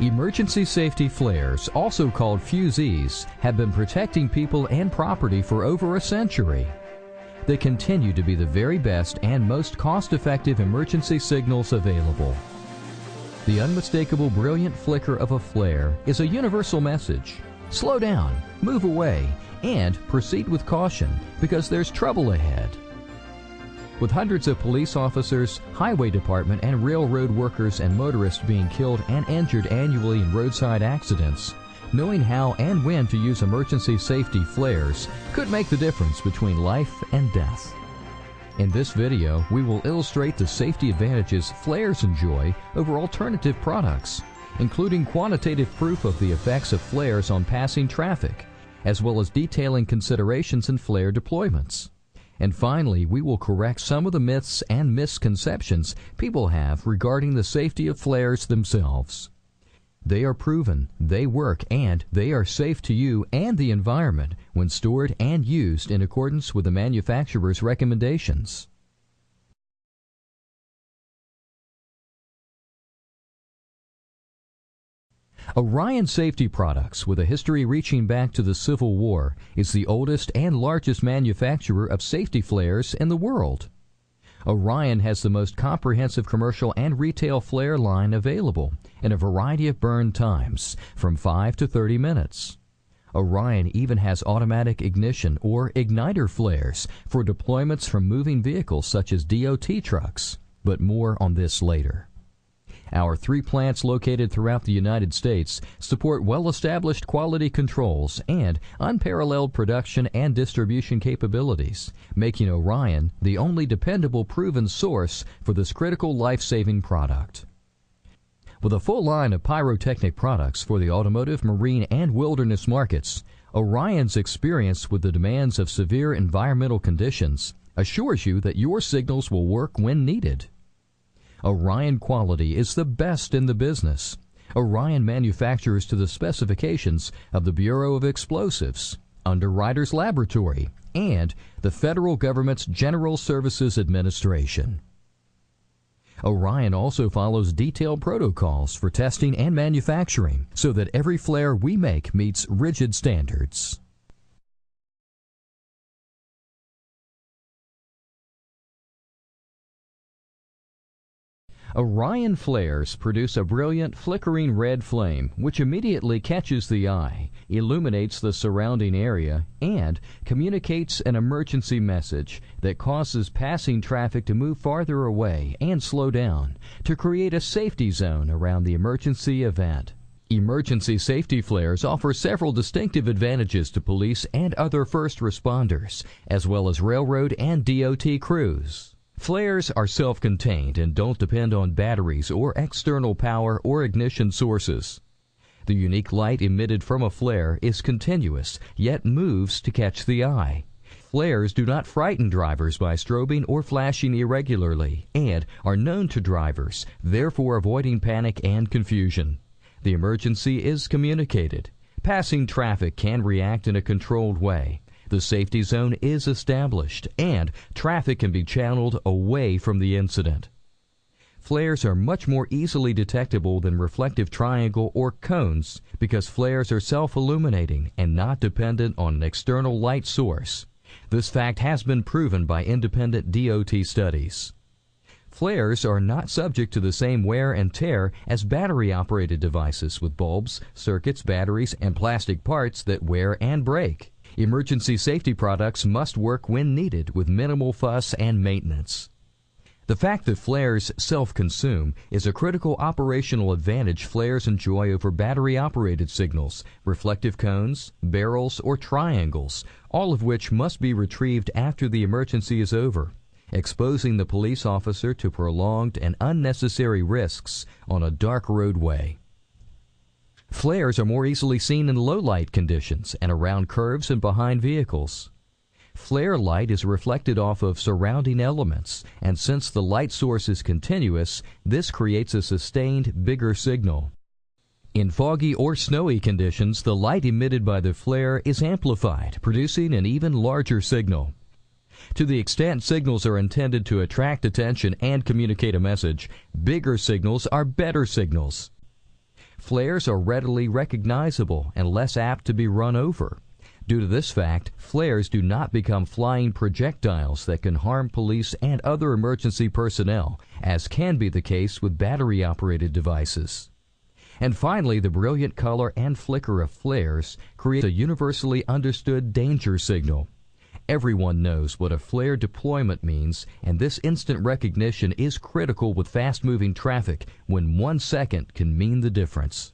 Emergency safety flares, also called fusees, have been protecting people and property for over a century. They continue to be the very best and most cost-effective emergency signals available. The unmistakable brilliant flicker of a flare is a universal message. Slow down, move away, and proceed with caution because there's trouble ahead. With hundreds of police officers, highway department, and railroad workers and motorists being killed and injured annually in roadside accidents, knowing how and when to use emergency safety flares could make the difference between life and death. In this video, we will illustrate the safety advantages flares enjoy over alternative products, including quantitative proof of the effects of flares on passing traffic, as well as detailing considerations in flare deployments. And finally, we will correct some of the myths and misconceptions people have regarding the safety of flares themselves. They are proven, they work, and they are safe to you and the environment when stored and used in accordance with the manufacturer's recommendations. Orion Safety Products, with a history reaching back to the Civil War, is the oldest and largest manufacturer of safety flares in the world. Orion has the most comprehensive commercial and retail flare line available in a variety of burn times, from 5 to 30 minutes. Orion even has automatic ignition or igniter flares for deployments from moving vehicles such as DOT trucks, but more on this later. Our 3 plants located throughout the United States support well-established quality controls and unparalleled production and distribution capabilities, making Orion the only dependable proven source for this critical life-saving product. With a full line of pyrotechnic products for the automotive, marine, and wilderness markets, Orion's experience with the demands of severe environmental conditions assures you that your signals will work when needed. Orion quality is the best in the business. Orion manufactures to the specifications of the Bureau of Explosives, Underwriters Laboratory, and the federal government's General Services Administration. Orion also follows detailed protocols for testing and manufacturing so that every flare we make meets rigid standards. Orion flares produce a brilliant flickering red flame which immediately catches the eye, illuminates the surrounding area, and communicates an emergency message that causes passing traffic to move farther away and slow down to create a safety zone around the emergency event. Emergency safety flares offer several distinctive advantages to police and other first responders, as well as railroad and DOT crews. Flares are self-contained and don't depend on batteries or external power or ignition sources. The unique light emitted from a flare is continuous, yet moves to catch the eye. Flares do not frighten drivers by strobing or flashing irregularly, and are known to drivers, therefore avoiding panic and confusion. The emergency is communicated. Passing traffic can react in a controlled way. The safety zone is established, and traffic can be channeled away from the incident. Flares are much more easily detectable than reflective triangle or cones because flares are self-illuminating and not dependent on an external light source. This fact has been proven by independent DOT studies. Flares are not subject to the same wear and tear as battery-operated devices with bulbs, circuits, batteries, and plastic parts that wear and break. Emergency safety products must work when needed with minimal fuss and maintenance. The fact that flares self-consume is a critical operational advantage flares enjoy over battery-operated signals, reflective cones, barrels, or triangles, all of which must be retrieved after the emergency is over, exposing the police officer to prolonged and unnecessary risks on a dark roadway. Flares are more easily seen in low-light conditions and around curves and behind vehicles. Flare light is reflected off of surrounding elements, and since the light source is continuous, this creates a sustained, bigger signal. In foggy or snowy conditions, the light emitted by the flare is amplified, producing an even larger signal. To the extent signals are intended to attract attention and communicate a message, bigger signals are better signals. Flares are readily recognizable and less apt to be run over. Due to this fact, flares do not become flying projectiles that can harm police and other emergency personnel, as can be the case with battery-operated devices. And finally, the brilliant color and flicker of flares create a universally understood danger signal. Everyone knows what a flare deployment means, and this instant recognition is critical with fast-moving traffic when 1 second can mean the difference.